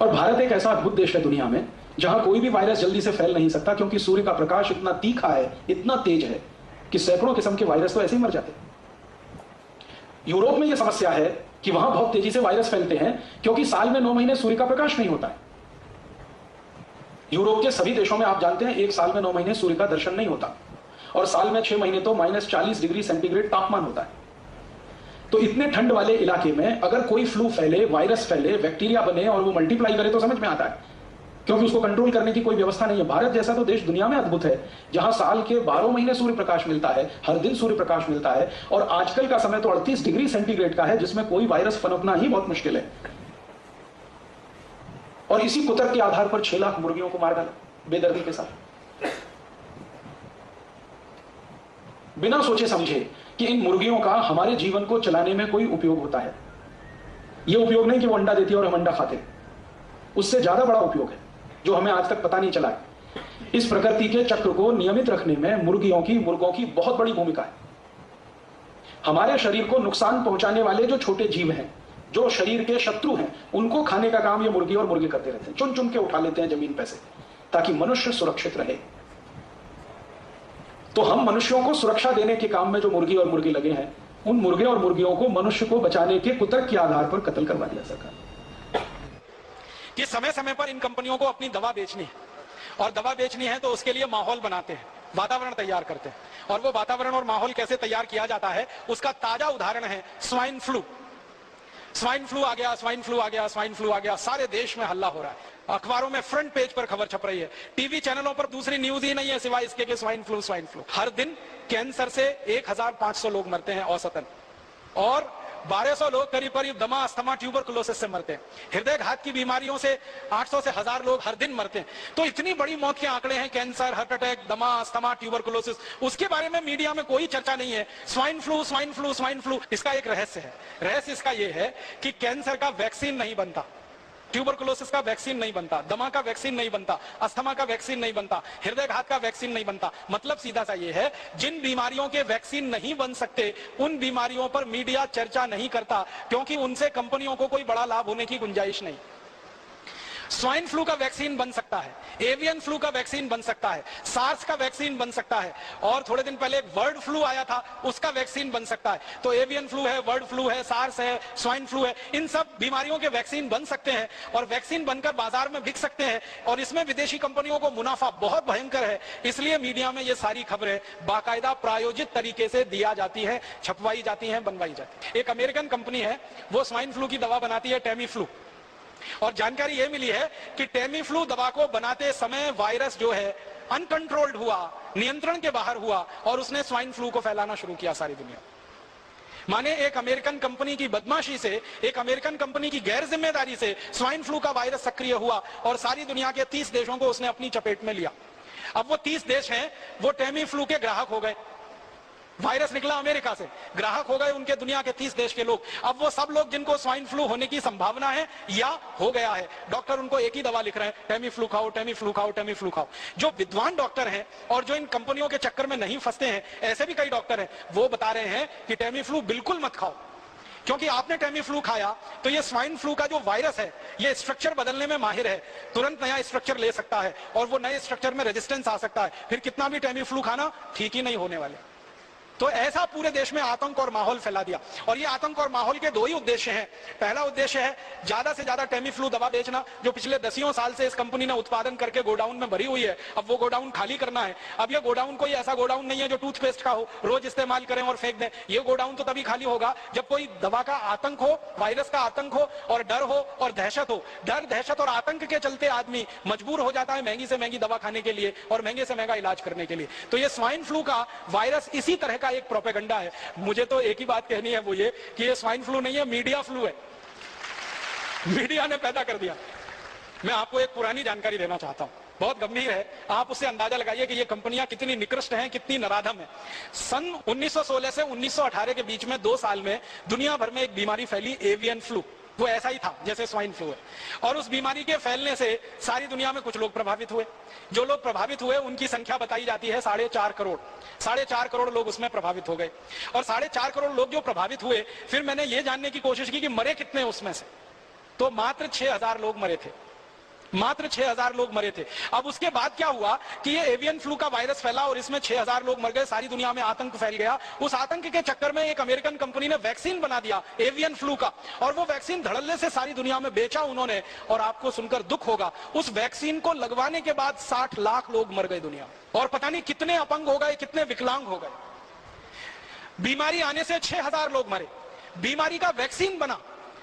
और भारत एक ऐसा अद्भुत देश है दुनिया में जहां कोई भी वायरस जल्दी से फैल नहीं सकता, क्योंकि सूर्य का प्रकाश इतना तीखा है, इतना तेज है कि सैकड़ों किस्म के वायरस तो ऐसे ही मर जाते हैं। यूरोप में यह समस्या है कि वहां बहुत तेजी से वायरस फैलते हैं, क्योंकि साल में 9 महीने सूर्य का प्रकाश नहीं होता है। यूरोप के सभी देशों में आप जानते हैं एक साल में 9 महीने सूर्य का दर्शन नहीं होता, और साल में 6 महीने तो -40 डिग्री सेंटीग्रेड तापमान होता है। तो इतने ठंड वाले इलाके में अगर कोई फ्लू फैले, वायरस फैले, बैक्टीरिया बने और वो मल्टीप्लाई करे तो समझ में आता है, क्योंकि उसको कंट्रोल करने की कोई व्यवस्था नहीं है। भारत जैसा तो देश दुनिया में अद्भुत है जहां साल के 12 महीने सूर्य प्रकाश मिलता है, हर दिन सूर्य प्रकाश मिलता है, और आजकल का समय तो 38 डिग्री सेंटीग्रेड का है, जिसमें कोई वायरस पनपना ही बहुत मुश्किल है। और इसी कुतर्क के आधार पर 6 लाख मुर्गियों को मार डाला बेदर्दी के साथ, बिना सोचे समझे कि इन मुर्गियों का हमारे जीवन को चलाने में कोई उपयोग होता है। यह उपयोग नहीं कि वो अंडा देती है और हम अंडा खाते, उससे ज्यादा बड़ा उपयोग है जो हमें आज तक पता नहीं चला है। इस प्रकृति के चक्र को नियमित रखने में मुर्गियों की, मुर्गों की बहुत बड़ी भूमिका है। हमारे शरीर को नुकसान पहुंचाने वाले जो छोटे जीव हैं, जो शरीर के शत्रु हैं, उनको खाने का काम ये मुर्गी और मुर्गे करते रहते हैं। चुन चुन के उठा लेते हैं जमीन पे से, ताकि मनुष्य सुरक्षित रहे। तो हम मनुष्यों को सुरक्षा देने के काम में जो मुर्गी और मुर्गी लगे हैं, उन मुर्गे और मुर्गियों को मनुष्य को बचाने के कुतर्क के आधार पर कत्ल करवा दिया सरकार कि समय समय पर इन कंपनियों को अपनी दवा बेचनी है, और दवा बेचनी है तो उसके लिए माहौल बनाते हैं, वातावरण तैयार करते हैं। और वो वातावरण और माहौल कैसे तैयार किया जाता है उसका ताजा उदाहरण है स्वाइन फ्लू। स्वाइन फ्लू आ गया, स्वाइन फ्लू आ गया, स्वाइन फ्लू आ गया, सारे देश में हल्ला हो रहा है, अखबारों में फ्रंट पेज पर खबर छप रही है, टीवी चैनलों पर दूसरी न्यूज ही नहीं है सिवाय इसके कि स्वाइन फ्लू, स्वाइन फ्लू। हर दिन कैंसर से 1500 लोग मरते हैं औसतन, और 1200 लोग करीब करीब दमा, अस्थमा, ट्यूबरकुलोसिस से मरते हैं। हृदय घात की बीमारियों से 800 से 1000 लोग हर दिन मरते हैं। तो इतनी बड़ी मौत के आंकड़े हैं, कैंसर, हार्ट अटैक, दमा, अस्थमा, ट्यूबरकुलोसिस, उसके बारे में मीडिया में कोई चर्चा नहीं है। Swine flu, swine flu, swine flu. इसका एक रहस्य है, रहस्य इसका यह है कि कैंसर का वैक्सीन नहीं बनता, ट्यूबरकुलोसिस का वैक्सीन नहीं बनता, दमा का वैक्सीन नहीं बनता, अस्थमा का वैक्सीन नहीं बनता, हृदय घात का वैक्सीन नहीं बनता। मतलब सीधा सा ये है, जिन बीमारियों के वैक्सीन नहीं बन सकते उन बीमारियों पर मीडिया चर्चा नहीं करता, क्योंकि उनसे कंपनियों को कोई बड़ा लाभ होने की गुंजाइश नहीं। स्वाइन फ्लू का वैक्सीन बन सकता है, एवियन फ्लू का वैक्सीन बन सकता है, सार्स का वैक्सीन बन सकता है, और थोड़े दिन पहले एक बर्ड फ्लू आया था उसका वैक्सीन बन सकता है। तो एवियन फ्लू है, बर्ड फ्लू है, सार्स है, स्वाइन फ्लू है, इन सब बीमारियों के वैक्सीन बन सकते हैं और वैक्सीन बनकर बाजार में बिक सकते हैं, और इसमें विदेशी कंपनियों को मुनाफा बहुत भयंकर है। इसलिए मीडिया में ये सारी खबरें बाकायदा प्रायोजित तरीके से दिया जाती है, छपवाई जाती है, बनवाई जाती है। एक अमेरिकन कंपनी है, वो स्वाइन फ्लू की दवा बनाती है, टेमी फ्लू, और जानकारी यह मिली है कि टेमी फ्लू दवा को बनाते समय वायरस जो है अनकंट्रोल्ड हुआ, नियंत्रण के बाहर हुआ, और उसने स्वाइन फ्लू को फैलाना शुरू किया सारी दुनिया। माने एक अमेरिकन कंपनी की बदमाशी से, एक अमेरिकन कंपनी की गैर जिम्मेदारी से स्वाइन फ्लू का वायरस सक्रिय हुआ और सारी दुनिया के 30 देशों को उसने अपनी चपेट में लिया। अब वो 30 देश हैं, वो टेमी फ्लू के ग्राहक हो गए। वायरस निकला अमेरिका से, ग्राहक हो गए उनके दुनिया के 30 देश के लोग। अब वो सब लोग जिनको स्वाइन फ्लू होने की संभावना है या हो गया है, डॉक्टर उनको एक ही दवा लिख रहे हैं, टेमी फ्लू खाओ, टेमी फ्लू खाओ, टेमी फ्लू खाओ। जो विद्वान डॉक्टर हैं और जो इन कंपनियों के चक्कर में नहीं फंसते हैं, ऐसे भी कई डॉक्टर हैं, वो बता रहे हैं कि टेमी फ्लू बिल्कुल मत खाओ, क्योंकि आपने टेमी फ्लू खाया तो ये स्वाइन फ्लू का जो वायरस है ये स्ट्रक्चर बदलने में माहिर है, तुरंत नया स्ट्रक्चर ले सकता है और वो नए स्ट्रक्चर में रेजिस्टेंस आ सकता है, फिर कितना भी टेमी फ्लू खाना ठीक ही नहीं होने वाले। तो ऐसा पूरे देश में आतंक और माहौल फैला दिया, और ये आतंक और माहौल के दो ही उद्देश्य हैं। पहला उद्देश्य है ज्यादा से ज्यादा टेमी फ्लू दवा बेचना, जो पिछले 10 साल से इस कंपनी ने उत्पादन करके गोडाउन में भरी हुई है, अब वो गोडाउन खाली करना है। अब ये गोडाउन कोई ऐसा गोडाउन नहीं है जो टूथपेस्ट का हो, रोज इस्तेमाल करें और फेंक दें। ये गोडाउन तो तभी खाली होगा जब कोई दवा का आतंक हो, वायरस का आतंक हो, और डर हो और दहशत हो। डर, दहशत और आतंक के चलते आदमी मजबूर हो जाता है महंगी से महंगी दवा खाने के लिए और महंगे से महंगा इलाज करने के लिए। तो ये स्वाइन फ्लू का वायरस इसी तरह का एक प्रोपेगेंडा है। मुझे तो एक ही बात कहनी है, वो ये कि ये स्वाइन फ्लू नहीं है, मीडिया फ्लू है, मीडिया ने पैदा कर दिया। मैं आपको एक पुरानी जानकारी देना चाहता हूं, बहुत गंभीर है, आप उससे अंदाजा लगाइए कि ये कंपनियां कितनी निकृष्ट हैं, कितनी नराधम है। सन 1916 से 1918 के बीच में 2 साल में दुनिया भर में एक बीमारी फैली, एवियन फ्लू। वो ऐसा ही था जैसे स्वाइन फ्लू है, और उस बीमारी के फैलने से सारी दुनिया में कुछ लोग प्रभावित हुए। जो लोग प्रभावित हुए उनकी संख्या बताई जाती है 4.5 करोड़। 4.5 करोड़ लोग उसमें प्रभावित हो गए, और 4.5 करोड़ लोग जो प्रभावित हुए, फिर मैंने ये जानने की कोशिश की कि मरे कितने उसमें से, तो मात्र 6000 लोग मरे थे। मात्र 6000 लोग मरे थे। अब उसके बाद क्या हुआ कि ये एवियन फ्लू का वायरस फैला और इसमें 6000 लोग मर गए, सारी दुनिया में आतंक फैल गया। उस आतंक के चक्कर में एक अमेरिकन कंपनी ने वैक्सीन बना दिया एवियन फ्लू का, और वो वैक्सीन धड़ल्ले से सारी दुनिया में बेचा उन्होंने। और आपको सुनकर दुख होगा, उस वैक्सीन को लगवाने के बाद 60 लाख लोग मर गए दुनिया, और पता नहीं कितने अपंग हो गए, कितने विकलांग हो गए। बीमारी आने से 6000 लोग मरे, बीमारी का वैक्सीन बना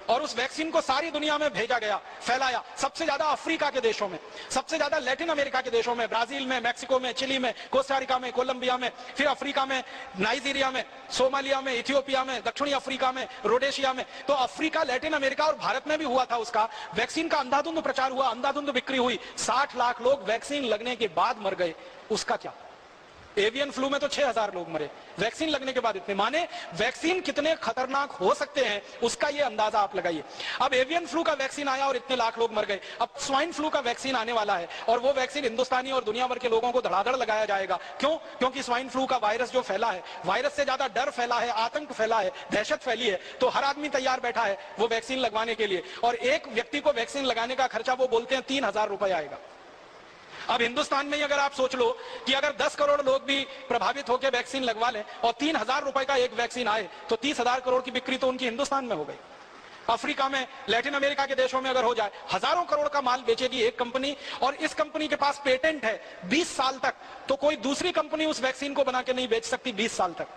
और उस वैक्सीन को सारी दुनिया में भेजा गया, फैलाया। सबसे ज्यादा अफ्रीका के देशों में, सबसे ज्यादा लैटिन अमेरिका के देशों में, ब्राजील में, मैक्सिको में, चिली में, कोस्टारिका में, कोलंबिया में, फिर अफ्रीका में, नाइजीरिया में, सोमालिया में, इथियोपिया में, दक्षिणी अफ्रीका में, रोडेशिया में। तो अफ्रीका, लैटिन अमेरिका और भारत में भी हुआ था उसका। वैक्सीन का अंधाधुंध प्रचार हुआ, अंधाधुंध बिक्री हुई, 60 लाख लोग वैक्सीन लगने के बाद मर गए। उसका क्या? एवियन फ्लू में तो 6000 लोग मरे, वैक्सीन लगने के बाद इतने। माने वैक्सीन कितने खतरनाक हो सकते हैं उसका ये अंदाजा आप लगाइए। अब एवियन फ्लू का वैक्सीन आया और इतने लाख लोग मर गए। अब स्वाइन फ्लू का वैक्सीन आने वाला है और वो वैक्सीन हिंदुस्तानी और दुनिया भर के लोगों को धड़ाधड़ लगाया जाएगा। क्यों? क्योंकि स्वाइन फ्लू का वायरस जो फैला है, वायरस से ज्यादा डर फैला है, आतंक फैला है, दहशत फैली है। तो हर आदमी तैयार बैठा है वो वैक्सीन लगवाने के लिए, और एक व्यक्ति को वैक्सीन लगाने का खर्चा वो बोलते हैं 3000 रुपए आएगा। अब हिंदुस्तान में ही अगर आप सोच लो कि अगर 10 करोड़ लोग भी प्रभावित होकर वैक्सीन लगवा लें और 3000 रुपए का एक वैक्सीन आए, तो 30,000 करोड़ की बिक्री तो उनकी हिंदुस्तान में हो गई। अफ्रीका में, लैटिन अमेरिका के देशों में अगर हो जाए, हजारों करोड़ का माल बेचेगी एक कंपनी, और इस कंपनी के पास पेटेंट है 20 साल तक। तो कोई दूसरी कंपनी उस वैक्सीन को बना के नहीं बेच सकती 20 साल तक।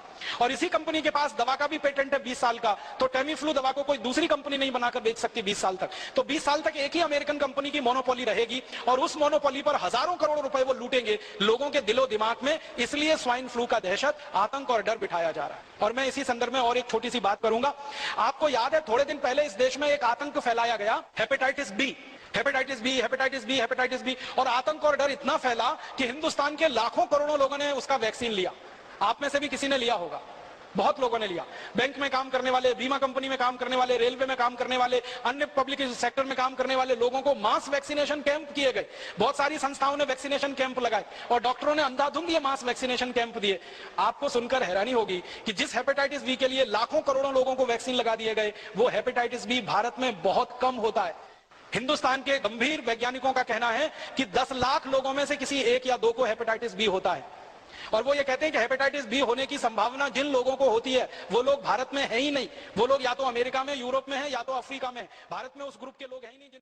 और इसी कंपनी के पास दवा का भी पेटेंट है 20 साल का, तो टेमीफ्लू दवा को कोई दूसरी कंपनी नहीं बनाकर बेच सकती 20 साल तक। तो 20 साल तक एक ही अमेरिकन कंपनी की मोनोपोली रहेगी, और उस मोनोपोली पर हजारों करोड़ रुपए वो लूटेंगे लोगों के दिलो दिमाग में। इसलिए स्वाइन फ्लू का दहशत, आतंक और डर बिठाया जा रहा है। और मैं इसी संदर्भ में और एक छोटी सी बात करूंगा। आपको याद है थोड़े दिन पहले इस देश में एक आतंक फैलाया गया, hepatitis B, hepatitis B, hepatitis B, hepatitis B. और आतंक और डर इतना फैला कि हिंदुस्तान के लाखों करोड़ों लोगों ने उसका वैक्सीन लिया। आप में से भी किसी ने लिया होगा, बहुत लोगों ने लिया। बैंक में काम करने वाले, बीमा कंपनी में काम करने वाले, रेलवे में काम करने वाले, अन्य पब्लिक सेक्टर में काम करने वाले लोगों को मास वैक्सीनेशन कैंप किए गए। बहुत सारी संस्थाओं ने वैक्सीनेशन कैंप लगाए और डॉक्टरों ने अंधाधुंध ये मास वैक्सीनेशन कैंप दिए। आपको सुनकर हैरानी होगी कि जिस हेपेटाइटिस बी के लिए लाखों करोड़ों लोगों को वैक्सीन लगा दिए गए, वो हेपेटाइटिस बी भारत में बहुत कम होता है। हिंदुस्तान के गंभीर वैज्ञानिकों का कहना है कि 10 लाख लोगों में से किसी 1 या 2 को हेपेटाइटिस बी होता है। और वो ये कहते हैं कि हेपेटाइटिस बी होने की संभावना जिन लोगों को होती है वो लोग भारत में है ही नहीं। वो लोग या तो अमेरिका में, यूरोप में है, या तो अफ्रीका में। भारत में उस ग्रुप के लोग है ही नहीं।